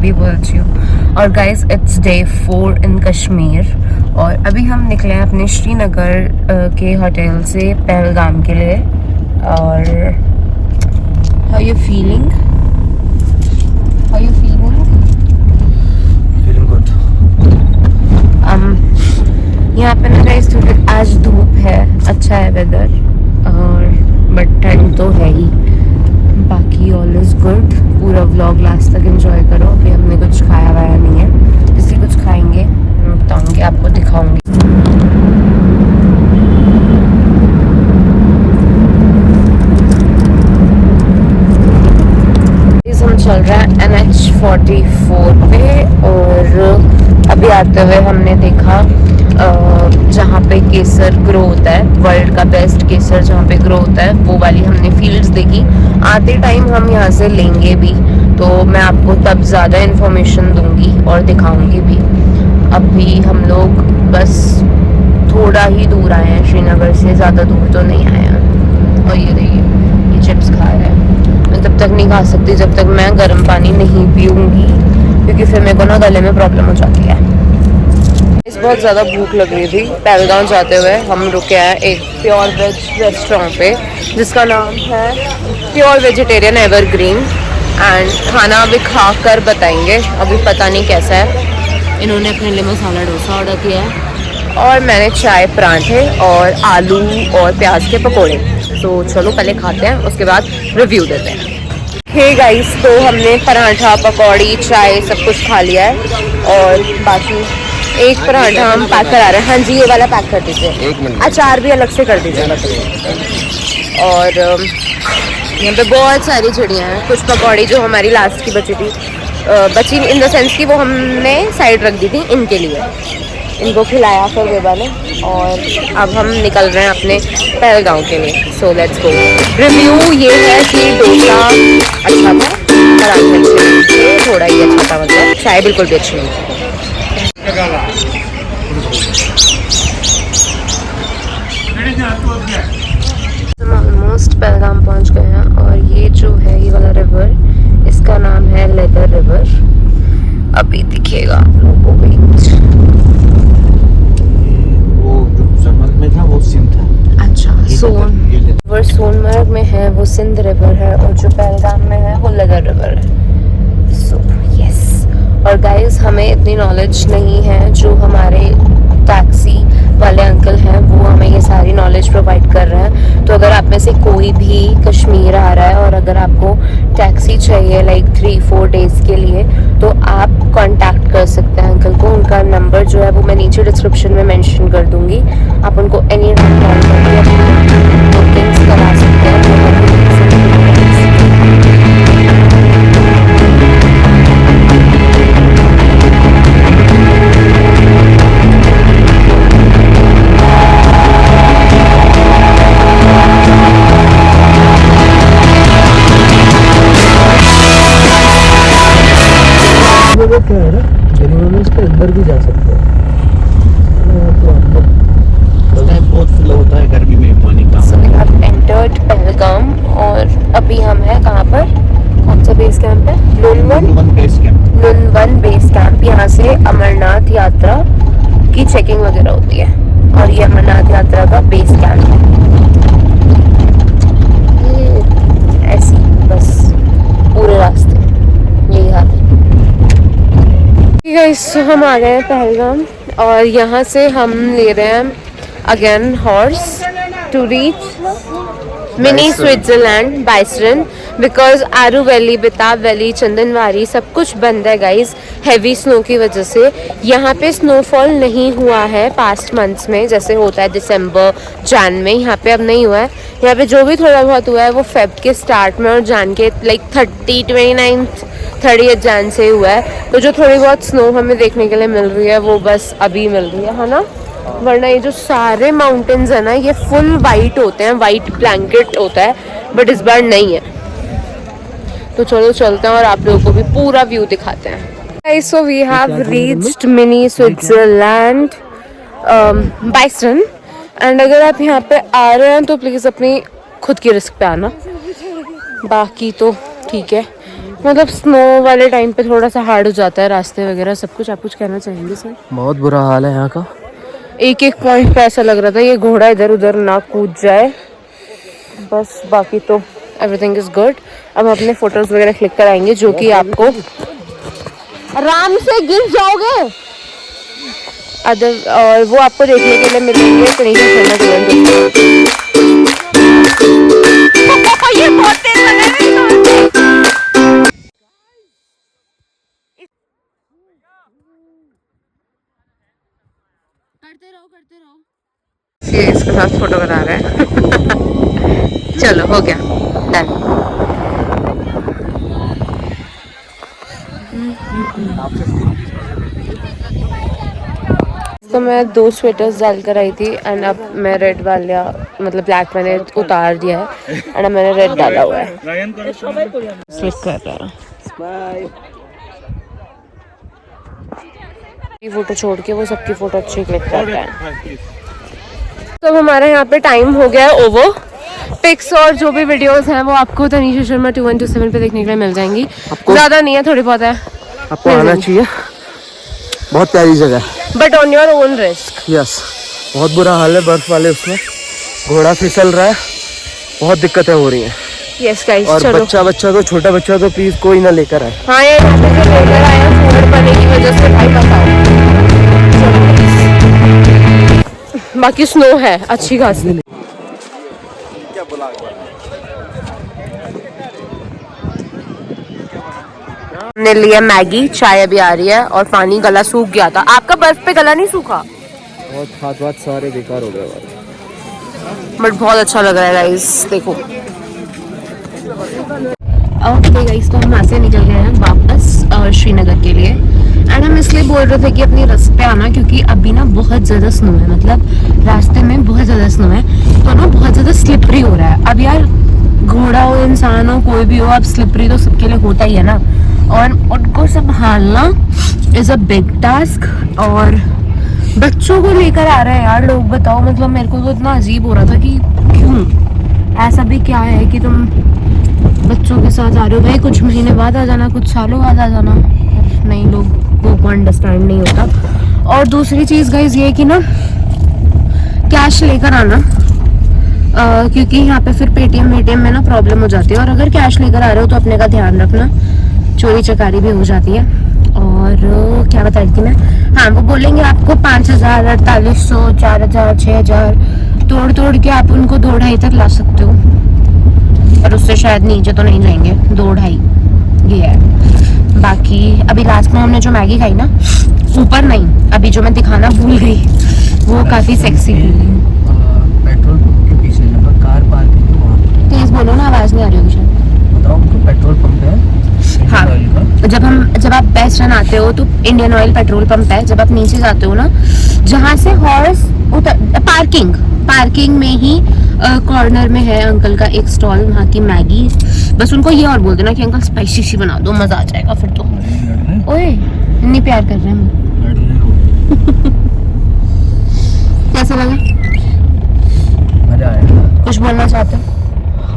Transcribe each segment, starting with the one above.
भी बोलती हूँ। और गाइस इट्स डे 4 इन कश्मीर और अभी हम निकले हैं अपने श्रीनगर के होटल से पहलगाम के लिए। और हाउ यू फीलिंग? यहाँ पे ना गाइस थोड़ी आज धूप है, अच्छा है वेदर और बट ठंड तो है ही। बाकी ऑल इज गुड। पूरा व्लॉग लास्ट तक एंजॉय करो। अभी हमने कुछ खाया वाया नहीं है, जिससे कुछ खाएंगे मैं बताऊंगी, आपको दिखाऊंगी। हम चल रहा है NH44 पे और अभी आते हुए हमने देखा जहाँ पे केसर ग्रो होता है, वर्ल्ड का बेस्ट केसर जहाँ पे ग्रो होता है, वो वाली हमने फील्ड्स देखी। आते टाइम हम यहाँ से लेंगे भी, तो मैं आपको तब ज़्यादा इन्फॉर्मेशन दूंगी और दिखाऊंगी भी। अभी हम लोग बस थोड़ा ही दूर आए हैं श्रीनगर से, ज़्यादा दूर तो नहीं आए हैं। और ये देखिए ये चिप्स खा रहे हैं। मैं तब तक नहीं खा सकती जब तक मैं गर्म पानी नहीं पीऊँगी, क्योंकि फिर मेरे को ना गले में प्रॉब्लम हो जाती है। बहुत ज़्यादा भूख लग रही थी। पहलगाम जाते हुए हम रुके हैं एक प्योर वेज रेस्टोरेंट पे जिसका नाम है प्योर वेजिटेरियन एवरग्रीन। एंड खाना अभी खा कर बताएंगे, अभी पता नहीं कैसा है। इन्होंने अपने लिए मसाला डोसा ऑर्डर किया है और मैंने चाय, पराठे और आलू और प्याज के पकोड़े। तो चलो पहले खाते हैं, उसके बाद रिव्यू देते हैं। हे गाइस, तो हमने पराठा, पकौड़ी, चाय सब कुछ खा लिया है और बाकी एक पराठा हम पैक करा रहे हैं। हाँ जी, ये वाला पैक कर दीजिए। अचार भी अलग से कर दीजिए। और यहाँ पे बहुत सारी चिड़ियाँ हैं। कुछ पकौड़ी जो हमारी लास्ट की बची इन द सेंस कि वो हमने साइड रख दी थी इनके लिए, इनको खिलाया फिर बेबा ने। और अब हम निकल रहे हैं अपने पहलगाम के लिए। So let's go. रिव्यू ये है कि डोसा अच्छा था, पराठे अच्छे थे, थोड़ा ही अच्छा था, मतलब चाय बिल्कुल भी अच्छी नहीं थी। हम ऑलमोस्ट पहलगाम पहुंच गए हैं और ये जो है ये वाला रिवर, इसका नाम है लेदर रिवर। अभी दिखेगा आप लोगों को। वो जो जंगल में था वो सिंध था। अच्छा, सोनमर्ग में है वो सिंध रिवर है और जो पहलगाम में है वो लेदर रिवर है। So yes. और गाइस हमें इतनी नॉलेज नहीं है, जो हमारे टैक्सी वाले अंकल हैं वो हमें ये सारी नॉलेज प्रोवाइड कर रहे हैं। तो अगर आप में से कोई भी कश्मीर आ रहा है और अगर आपको टैक्सी चाहिए लाइक 3-4 डेज़ के लिए, तो आप कांटेक्ट कर सकते हैं अंकल को। उनका नंबर जो है वो मैं नीचे डिस्क्रिप्शन में मेंशन कर दूंगी। आप उनको एनी टाइम कॉल करके अपनी बुकिंग्स करा सकते हैं। वो क्या है ना, में इसके अंदर भी जा सकते हैं। तो बहुत फ्लो होता है गर्मी में पानी का। अब एंटर्ड पहलगाम और अभी हम हैं कहाँ पर, कौन सा बेस कैंप है? Nunwan base camp. यहाँ से अमरनाथ यात्रा की चेकिंग वगैरह होती है और ये अमरनाथ यात्रा का बेस कैंप है। ऐसी बस पूरे रास्ते यही हाल है। गाइस हम आ गए हैं पहलगाम और यहाँ से हम ले रहे हैं again horse to reach mini Switzerland Baisaran, because Aru valley, Betaab valley, Chandanwari सब कुछ बंद है गाइज हैवी स्नो की वजह से। यहाँ पे स्नोफॉल नहीं हुआ है पास्ट मंथ्स में, जैसे होता है दिसंबर जैन में, यहाँ पे अब नहीं हुआ है। यहाँ पे जो भी थोड़ा बहुत हुआ है वो फेब के स्टार्ट में और जैन के लाइक 30 जैन से हुआ है। तो जो थोड़ी बहुत स्नो हमें देखने के लिए मिल रही है वो बस अभी मिल रही है ना, वरना ये जो सारे माउंटेन्स है ना ये फुल वाइट होते हैं, वाइट ब्लैंकेट होता है, बट इस बार नहीं है। तो चलो चलते हैं और आप लोगों को भी पूरा व्यू दिखाते हैं। Guys, so we have reached mini Switzerland bison. And अगर आप यहाँ पे आ रहे हैं तो प्लीज़ अपनी खुद की रिस्क पे आना, बाकी तो ठीक है। मतलब स्नो वाले टाइम पे थोड़ा सा हार्ड हो जाता है रास्ते वगैरह सब कुछ। आप कुछ कहना चाहेंगे सर? बहुत बुरा हाल है यहाँ का। एक एक पॉइंट पे ऐसा लग रहा था ये घोड़ा इधर उधर ना कूद जाए बस, बाकी तो एवरीथिंग इज गुड। अब हम अपने फोटोज वगैरह क्लिक कराएंगे जो कि आपको आराम से गिर जाओगे अदर, और वो आपको देखने के लिए मिलेंगे तनीषा शर्मा टूर। ये बहुत तेज लग रहा है। करते रहो। ये इसके साथ फोटो करा रहा है। चलो हो गया, डन। तो मैं 2 स्वेटर्स डाल कर आई थी एंड अब मैं रेड वाला मतलब ब्लैक मैंने उतार दिया है एंड अब मैंने रेड डाला हुआ है। स्लिप कर रहा है। फोटो छोड़ के वो सबकी फोटो अच्छी क्लिक करता है। तो हमारा यहाँ पे टाइम हो गया है ओवर। पिक्स और जो भी वीडियोस हैं वो आपको तनीषा शर्मा 2127 पे देखने के लिए मिल जाएंगी। ज्यादा नहीं है, थोड़ी बहुत है। आपको आना चाहिए, बहुत प्यारी जगह है। But on your own risk. Yes, बहुत बुरा हाल है बर्फ वाले, उसमें घोड़ा फिसल रहा है, बहुत दिक्कतें हो रही हैं। यस गाइस, और चलो। बच्चा तो छोटा बच्चा तो प्लीज कोई ना लेकर आए। हाँ यार, यहाँ पे जो लेकर आया फोड़ पड़ने की वजह से भाई बताओ। बाकी स्नो है अच्छी खासी। हमने लिया मैगी, चाय अभी आ रही है और पानी, गला सूख गया था। आपका बर्फ पे गला नहीं सूखा? बहुत हाथ सारे बेकार हो गए बट बहुत अच्छा लग रहा है गाइस, देखो। ओके गाइस, तो हम यहाँ से निकल गए हैं वापस श्रीनगर के लिए एंड हम इसलिए बोल रहे थे कि अपनी रास्ते पे आना क्योंकि अभी ना बहुत ज़्यादा स्नो है, मतलब रास्ते में बहुत ज़्यादा स्नो है तो ना बहुत ज़्यादा स्लिपरी हो रहा है। अब यार घोड़ा हो, इंसान हो, कोई भी हो, अब स्लिपरी तो सबके लिए होता ही है ना, और उनको संभालना इज़ अ बिग टास्क। और बच्चों को लेकर आ रहे हैं यार लोग, बताओ। मतलब मेरे को तो इतना अजीब हो रहा था कि क्यों ऐसा भी क्या है कि तुम बच्चों के साथ आ रहे हो। भाई कुछ महीने बाद आ जाना, कुछ सालों बाद आ जाना, नहीं लोगों को अंडरस्टैंड नहीं होता। और दूसरी चीज़ गाइस ये कि ना कैश लेकर आना, क्योंकि यहाँ पे फिर पेटीएम में ना प्रॉब्लम हो जाती है। और अगर कैश लेकर आ रहे हो तो अपने का ध्यान रखना, चोरी चकारी भी हो जाती है। और क्या बता रही थी मैं, हाँ वो बोलेंगे आपको 5000, 4800, 4000, 6000 तोड़ के आप उनको 2-2.5 तक ला सकते हो, और उससे शायद नीचे तो नहीं जाएंगे। 2-2.5 ये है। बाकी अभी लास्ट में हमने जो मैगी खाई ना, ऊपर नहीं, अभी जो मैं दिखाना भूल गई, वो काफी सेक्सी थी। पेट्रोल पंप के पीछे जहाँ कार पार्किंग है वहाँ। तेज बोलो ना, आवाज नहीं आ रही होगी शायद। बताओ, उनको पेट्रोल पंप है। हाँ, जब आप वेस्ट रन आते हो तो इंडियन ऑयल पेट्रोल पंप है। जब आप नीचे जाते हो ना, जहाँ से हॉर्स पार्किंग में ही कॉर्नर में है अंकल का एक स्टॉल, वहाँ की मैगी। बस उनको ये और बोल देना कि अंकल स्पाइसी सी बना दो, मजा आ जाएगा फिर तो। ओए इतनी प्यार कर रहे हैं। कैसा लगा? मजा आया। कुछ बोलना चाहते हो?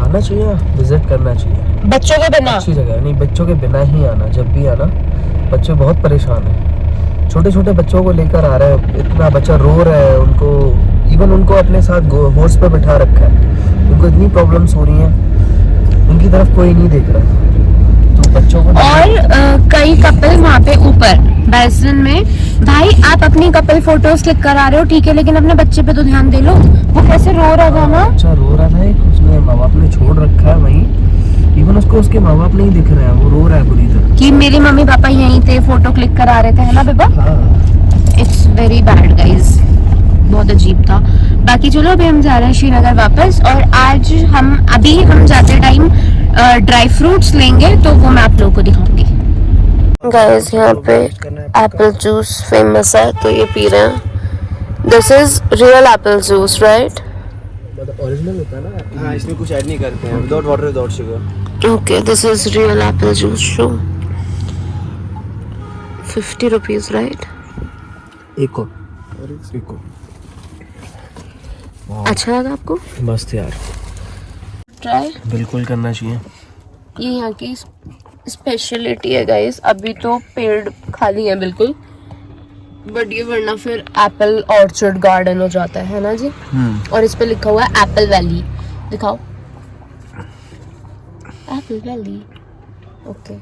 आना चाहिए, विजिट करना चाहिए। बच्चों के बिना अच्छी जगह है। नहीं, बच्चों के बिना ही आना, जब भी आना। बच्चे बहुत परेशान हैं, छोटे बच्चों को लेकर आ रहे हैं, इतना बच्चा रो रहा है, उनको इवन उनको अपने साथ हॉर्स पे बिठा रखा है। उनको इतनी प्रॉब्लम्स हो रही हैं, उनकी तरफ कोई नहीं देख रहा, तो बच्चों को। और कई कपल वहाँ पे ऊपर बैसन में, भाई आप अपनी कपल फोटोज क्लिक करा रहे हो ठीक है, लेकिन अपने बच्चे पे तो ध्यान दे लो। वो कैसे रो रहा था ना, बच्चा रो रहा था, उसने माँ बाप ने छोड़ रखा है वहीं, इवन उसको उसके माँ बाप नहीं दिख रहे हैं, वो रो रहा है बुरी तरह कि मेरे मम्मी पापा यहीं थे, फोटो क्लिक करा रहे थे, है ना बेबा? इट्स वेरी बैड गाइज, बहुत अजीब था। बाकी चलो अभी हम जा रहे हैं श्रीनगर वापस, और आज हम जाते टाइम ड्राई फ्रूट्स लेंगे, तो वो मैं आप लोगों को दिखाऊंगी। गाइस यहाँ पे एप्पल जूस फेमस है, तो ये पी रहे हैं। This is real Apple juice right? Original होता है ना। हाँ, इसमें कुछ ऐड नहीं करते हैं, without water without sugar. Okay, this is real Apple juice. Show 50 rupees right? एक को अच्छा लगा आपको? मस्त यार, ट्राई बिल्कुल करना चाहिए। ये यहाँ की स्पेशलिटी है गाइस, अभी तो पेड़ खाली है बिल्कुल, बट ये वरना फिर एप्पल ऑर्चर्ड गार्डन हो जाता है ना जी। और इस पे लिखा हुआ है एप्पल वैली, दिखाओ एप्पल वैली। ओके,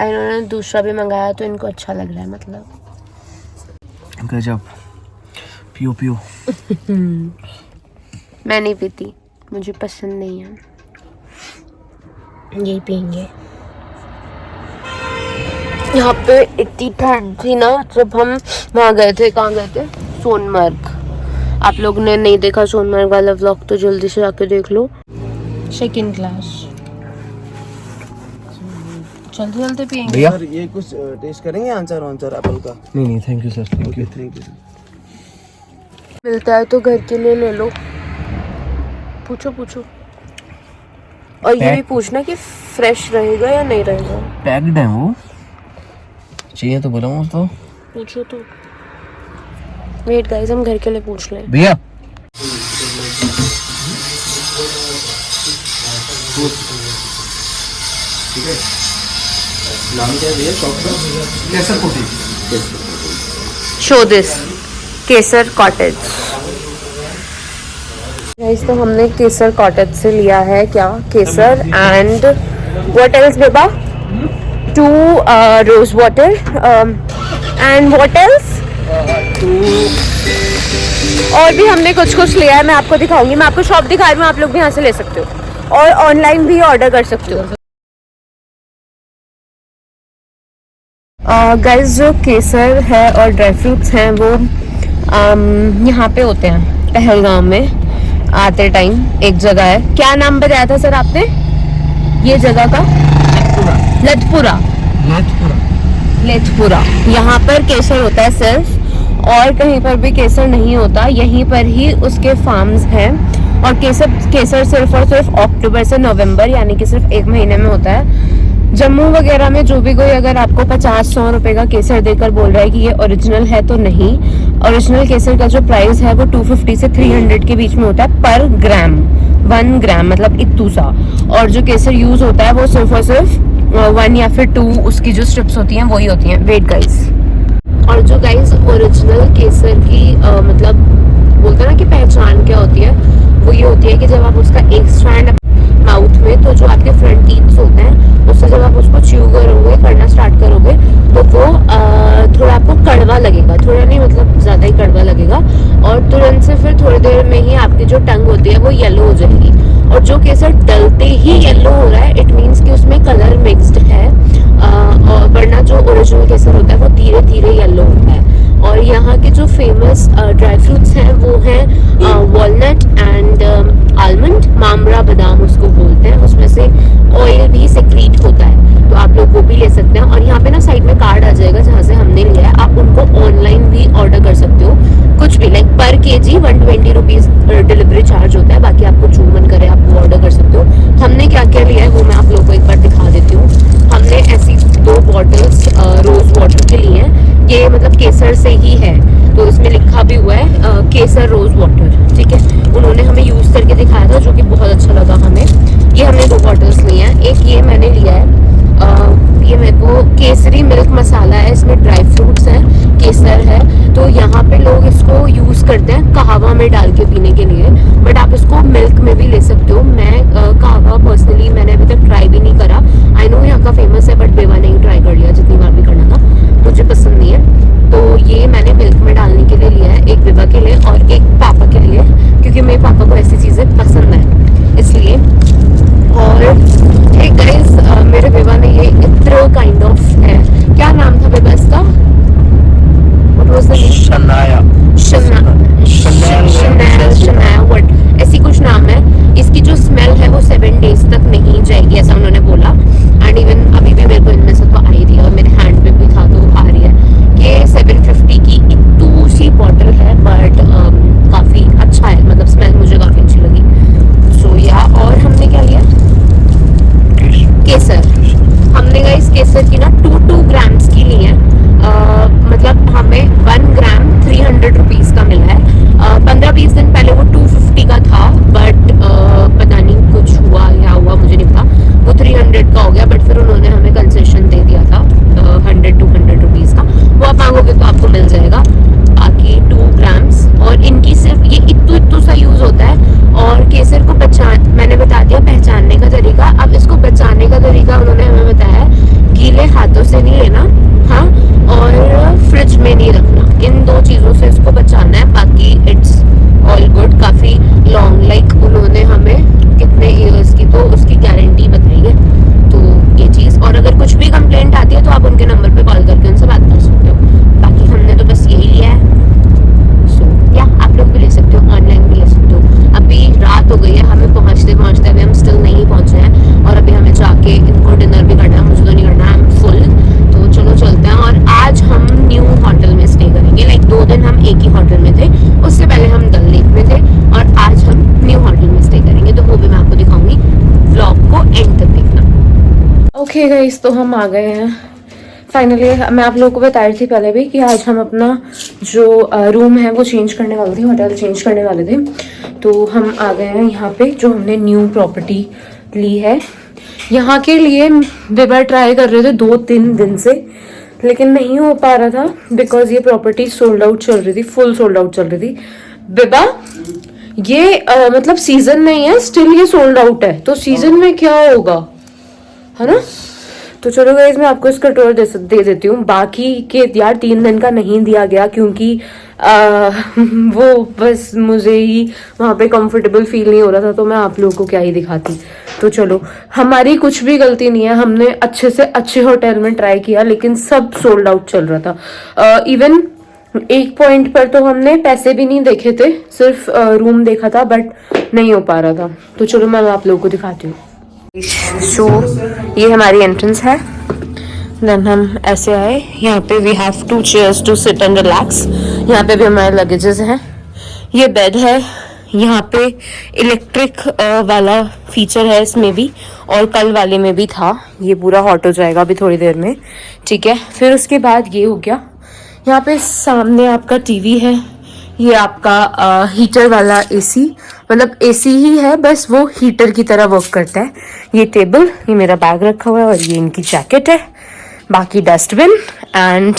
इन्होंने दूसरा भी मंगाया तो इनको अच्छा लग रहा है, मतलब गजब। पियो पियो। मैं नहीं पीती, मुझे पसंद नहीं है, यही पियेंगे। यहाँ पे इतनी ठंड थी ना जब हम वहाँ गए थे, कहाँ गए थे, सोनमर्ग। आप लोग ने नहीं देखा सोनमर्ग वाला व्लॉग तो जल्दी से जाके देख लो। सेकंड क्लास, जल्दी जल्दी पियेंगे। भैया सर ये कुछ टेस्ट करेंगे आंसर एप्पल का? नहीं thank you sir, thank you. Thank you sir. मिलता है तो घर के लिए ले लो। पूछो पूछो, और ये भी पूछना कि फ्रेश रहेगा या नहीं रहेगा। पैक्ड है वो, चाहिए तो बोला तो। पूछो तो। वेट गाइस, हम घर के लिए पूछ लें। भैया ठीक है, नाम क्या है भैया शॉप का? केसर कोठी। Show this Kesar cottage. Guys तो हमने केसर कॉटेज से लिया है क्या, केसर एंड व्हाट एल्स बेबा, 2 rose water and what else, और भी हमने कुछ कुछ लिया है, मैं आपको दिखाऊंगी। मैं आपको शॉप दिखा रही हूँ, आप लोग भी यहाँ से ले सकते हो और ऑनलाइन भी ऑर्डर कर सकते हो। गाइस जो केसर है और ड्राई फ्रूट्स हैं वो यहाँ पे होते हैं पहलगाम में आते टाइम। एक जगह है, क्या नाम बताया था सर आपने ये जगह का? लतपुरा। लेथपुरा। यहाँ पर केसर होता है सिर्फ, और कहीं पर भी केसर नहीं होता, यहीं पर ही उसके फार्म्स हैं। और केसर सिर्फ और सिर्फ अक्टूबर से नवंबर यानी कि सिर्फ 1 महीने में होता है। जम्मू वगैरह में जो भी कोई अगर आपको 50-100 रुपए का केसर देकर बोल रहा है कि ये ओरिजिनल है, तो नहीं। ओरिजिनल केसर का जो प्राइस है वो 250 से 300 के बीच में होता है पर ग्राम, 1 ग्राम मतलब इतू सा। और जो केसर यूज होता है वो सिर्फ और सिर्फ 1 या फिर 2 उसकी जो स्ट्रिप्स होती हैं वही होती हैं। वेट गाइस, और जो गाइस ओरिजिनल केसर की मतलब बोलते हैं ना कि पहचान क्या होती है, वो ये होती है कि जब आप उसका एक स्ट्रैंड माउथ में, तो जो आपके फ्रंट टीथ होते हैं उससे जब आप उसको च्यू करोगे, करना स्टार्ट करोगे, तो वो थोड़ा आपको कड़वा लगेगा, थोड़ा नहीं मतलब ज्यादा ही कड़वा लगेगा। और तुरंत से फिर थोड़ी देर में ही आपकी जो टंग होती है वो येलो हो जाएगी। और जो केसर डलते ही येलो हो रहा है, इट मीन्स कि उसमें कलर मिक्स्ड है। और वरना जो ओरिजिनल केसर होता है वो धीरे धीरे येलो होता है। और यहाँ के जो फेमस ड्राई फ्रूट्स हैं वो हैं वॉलनट एंड आलमंड, मामरा बादाम उसको बोलते हैं। उसमें से ऑयल भी सेक्रीट होता है, तो आप लोग वो भी ले सकते हैं। और यहाँ पे ना साइड में कार्ड आ जाएगा जहाँ से हमने लिया है, आप उनको ऑनलाइन भी ऑर्डर कर सकते हो। कुछ भी लाइक पर केजी 120 रुपीज डिलीवरी चार्ज होता है, बाकी आपको जो मन करे आप वो ऑर्डर कर सकते हो। हमने क्या क्या लिया है वो मैं आप लोगों को एक बार दिखा देती हूँ। हमने ऐसी 2 बॉटल्स रोज वाटर के लिए हैं, ये मतलब केसर से ही है, तो इसमें लिखा भी हुआ है केसर रोज वाटर, ठीक है। उन्होंने हमें यूज करके दिखाया था जो कि बहुत अच्छा लगा हमें। ये हमने 2 बॉटल्स ली हैं। एक ये मैंने लिया है, ये मेरे को केसरी मिल्क मसाला है, इसमें ड्राई फ्रूट्स हैं, केसर है। तो यहाँ पे लोग इसको यूज करते हैं कहवा में डाल के पीने के लिए, बट आप इसको मिल्क में भी ले सकते हो। मैं कहवा पर्सनली मैंने अभी तक ट्राई भी नहीं करा। आई नो यहाँ का फेमस है, बट बेवा नहीं ट्राई कर लिया, जितनी बार भी करना था, मुझे पसंद नहीं है। तो ये मैंने मिल्क में डालने के लिए लिया है, एक बेवा के लिए और एक पापा के लिए, क्योंकि मेरे पापा को ऐसी चीजें पसंद है इसलिए। और एक गाइस मेरे बेवा ने ये इत्र काइंड ऑफ है, क्या नाम था बेबा इसका? What was the name? Shanaya what ऐसी कुछ नाम है। इसकी जो स्मेल है वो 7 डेज तक नहीं जाएगी, ऐसा उन्होंने बोला। एंड इवन अभी भी मेरे को इनमें से तो आ ही रही है, और मेरे हैंड पे भी था तो आ रही है। ये 750 की इतू सी बॉटल है, बट काफी ओके गाइस, तो हम आ गए हैं फाइनली। मैं आप लोगों को बता रही थी पहले भी कि आज हम अपना जो रूम है वो चेंज करने वाले थे, होटल चेंज करने वाले थे। तो हम आ गए हैं यहाँ पे जो हमने न्यू प्रॉपर्टी ली है। यहाँ के लिए विभा ट्राई कर रहे थे 2-3 दिन से, लेकिन नहीं हो पा रहा था बिकॉज ये प्रॉपर्टी सोल्ड आउट चल रही थी, फुल सोल्ड आउट चल रही थी। विभा, ये मतलब सीजन नहीं है, स्टिल ये सोल्ड आउट है, तो सीजन में क्या होगा, है ना। तो चलो गाइस, मैं आपको इसका टूर दे देती हूँ। बाकी के यार 3 दिन का नहीं दिया गया क्योंकि वो बस मुझे ही वहाँ पे कंफर्टेबल फील नहीं हो रहा था, तो मैं आप लोगों को क्या ही दिखाती। तो चलो, हमारी कुछ भी गलती नहीं है, हमने अच्छे से अच्छे होटल में ट्राई किया लेकिन सब सोल्ड आउट चल रहा था। इवन एक पॉइंट पर तो हमने पैसे भी नहीं देखे थे, सिर्फ रूम देखा था, बट नहीं हो पा रहा था। तो चलो मैं आप लोगों को दिखाती हूँ। सो ये हमारी एंट्रेंस है। देन हम ऐसे आए, यहाँ पे we have 2 chairs to sit and relax. यहाँ पे भी हमारे लगेजेस हैं। ये बेड है, यहाँ पे इलेक्ट्रिक वाला फीचर है इसमें भी, और कल वाले में भी था। ये पूरा हॉट हो जाएगा अभी थोड़ी देर में, ठीक है। फिर उसके बाद ये हो गया, यहाँ पे सामने आपका टीवी है। ये आपका हीटर वाला एसी, मतलब एसी ही है, बस वो हीटर की तरह वर्क करता है। ये टेबल, ये मेरा बैग रखा हुआ है, और ये इनकी जैकेट है। बाकी डस्टबिन, एंड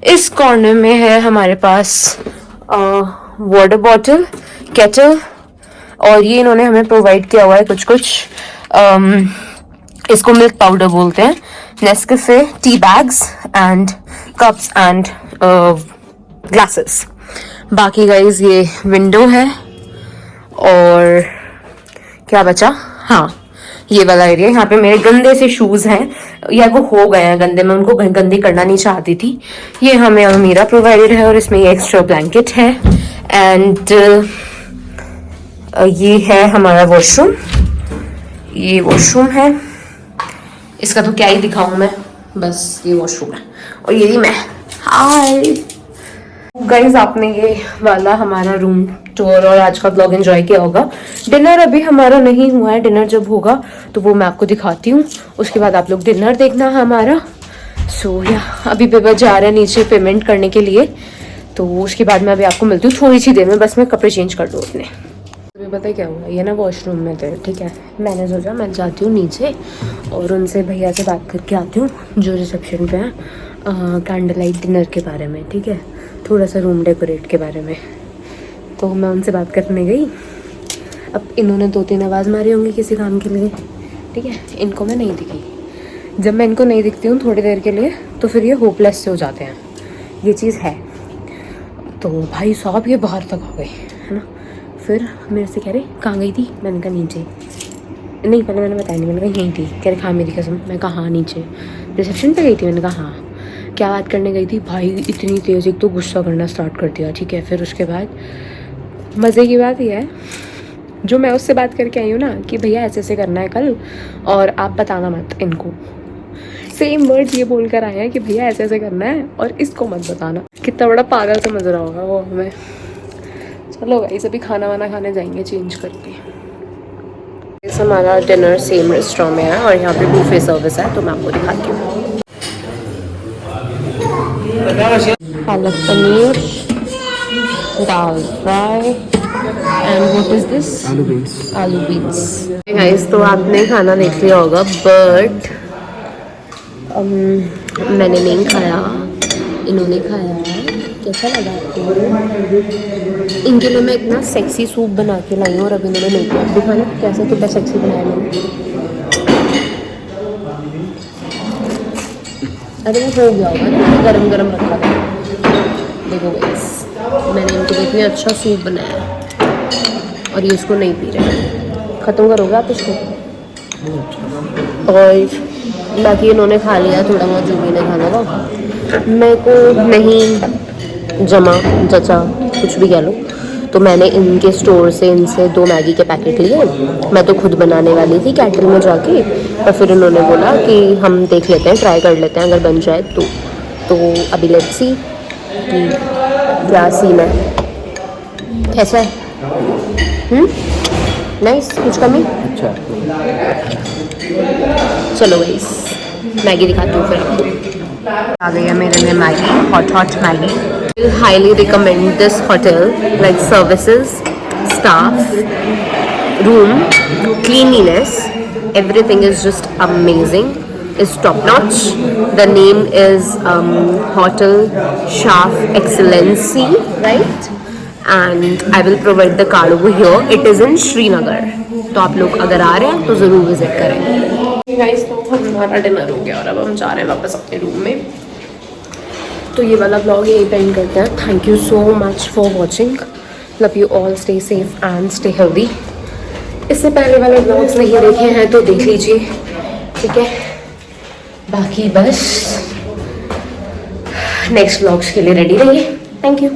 इस कॉर्नर में है हमारे पास वाटर बॉटल, केटल, और ये इन्होंने हमें प्रोवाइड किया हुआ है कुछ इसको मिल्क पाउडर बोलते हैं, Nescafe, tea bags and cups and glasses. बाकी गाइज ये विंडो है, और क्या बचा, हाँ ये वाला एरिया। यहाँ पे मेरे गंदे से शूज हैं, या वो हो गए हैं गंदे, मैं उनको गंदे करना नहीं चाहती थी। ये हमें अलमीरा प्रोवाइडेड है, और इसमें ये एक्स्ट्रा ब्लैंकेट है। एंड ये है हमारा वॉशरूम, ये वॉशरूम है। इसका तो क्या ही दिखाऊं मैं, बस ये वॉशरूम है, और ये ही मैं। हाय गाइज, आपने ये वाला हमारा रूम टूर और आज का ब्लॉग एंजॉय किया होगा। डिनर अभी हमारा नहीं हुआ है, डिनर जब होगा तो वो मैं आपको दिखाती हूँ। उसके बाद आप लोग डिनर देखना हमारा। सो या अभी बेबा जा रहे हैं नीचे पेमेंट करने के लिए, तो उसके बाद मैं अभी आपको मिलती हूँ थोड़ी सी देर में। बस मैं कपड़े चेंज कर दूँ अपने। अभी पता है क्या हुआ, ये ना वॉशरूम में थे, ठीक है। मैंने सोचा मैं जाती हूँ नीचे और उनसे भैया से बात करके आती हूँ जो रिसेप्शन पे हैं, कैंडल लाइट डिनर के बारे में, ठीक है, थोड़ा सा रूम डेकोरेट के बारे में। तो मैं उनसे बात करने गई। अब इन्होंने 2-3 आवाज़ मारी होंगी किसी काम के लिए, ठीक है। इनको मैं नहीं दिखी। जब मैं इनको नहीं दिखती हूँ थोड़ी देर के लिए, तो फिर ये होपलेस से हो जाते हैं, ये चीज़ है। तो भाई साहब ये बाहर तक आ गए, है ना। फिर मेरे से कह रहे कहाँ गई थी, मैंने कहा नीचे। नहीं, पहले मैंने बताया नहीं, मैंने कहा यहीं थी। कह रहे हाँ मेरी कसम। मैं कहा हाँ नीचे रिसेप्शन पे गई थी। मैंने कहा हाँ। क्या बात करने गई थी भाई, इतनी तेज़, एक तो गुस्सा करना स्टार्ट कर दिया, ठीक है। फिर उसके बाद मज़े की बात यह है, जो मैं उससे बात करके आई हूँ ना कि भैया ऐसे ऐसे करना है कल, और आप बताना मत इनको। सेम वर्ड्स ये बोल कर आए हैं कि भैया ऐसे ऐसे करना है और इसको मत बताना। कितना बड़ा पागल समझ रहा होगा वो हमें। चलो गाइस, अभी खाना वाना खाने जाएंगे चेंज करके। इस हमारा डिनर सेम रेस्टोरेंट में है, और यहाँ पे बुफे सर्विस है, तो मैं आपको दिखाती हूँ। Palak paneer, dal fry, and what is this, aloo beans. Aloo beans. Guys, तो आपने खाना देख लिया होगा, बट मैंने नहीं खाया, इन्होंने खाया। कैसा लगा आपको? इनके लिए मैं इतना सेक्सी सूप बना के लाई हूँ, और अभी इन्होंने नहीं किया। दिखाना कैसे कितना सेक्सी बनाया मैंने। अरे वो हो गया होगा ना, गरम गरम रखा था। देखो गाइस, मैंने इनके लिए इतना अच्छा सूप बनाया है, और ये इसको नहीं पी रहे। ख़त्म करोगे आप इसको? और बाकी इन्होंने खा लिया थोड़ा बहुत जो भी इन्हें खाना था। मेरे को नहीं जचा कुछ भी कह लो, तो मैंने इनके स्टोर से इनसे 2 मैगी के पैकेट लिए। मैं तो खुद बनाने वाली थी कैटल में जाके, और फिर उन्होंने बोला कि हम देख लेते हैं, ट्राई कर लेते हैं, अगर बन जाए तो अभी लेट्स सी कि क्या सीन है, कैसा है। नाइस, कुछ कमी? अच्छा, चलो गाइस, मैगी दिखाती हूँ फिर आपको। आ गई है मेरे लिए Maggi, hot Maggi. Highly recommend this hotel, like services, staff, room, cleanliness, everything is just amazing, is top notch. The name is Hotel Shaf Excellency, right? And I will provide the card over here. It is in Srinagar. तो आप लोग अगर आ रहे हैं तो ज़रूर visit करें। Guys तो हमारा डिनर हो गया और अब हम जा रहे हैं वापस अपने रूम में। तो ये वाला ब्लॉग यहीं पे एंड करते हैं। Thank you so much for watching. Love you all, stay safe and stay healthy. इससे पहले वाले ब्लॉग्स नहीं देखे हैं तो देख लीजिए, ठीक है। बाकी बस नेक्स्ट ब्लॉग्स के लिए रेडी रहिए। Thank you.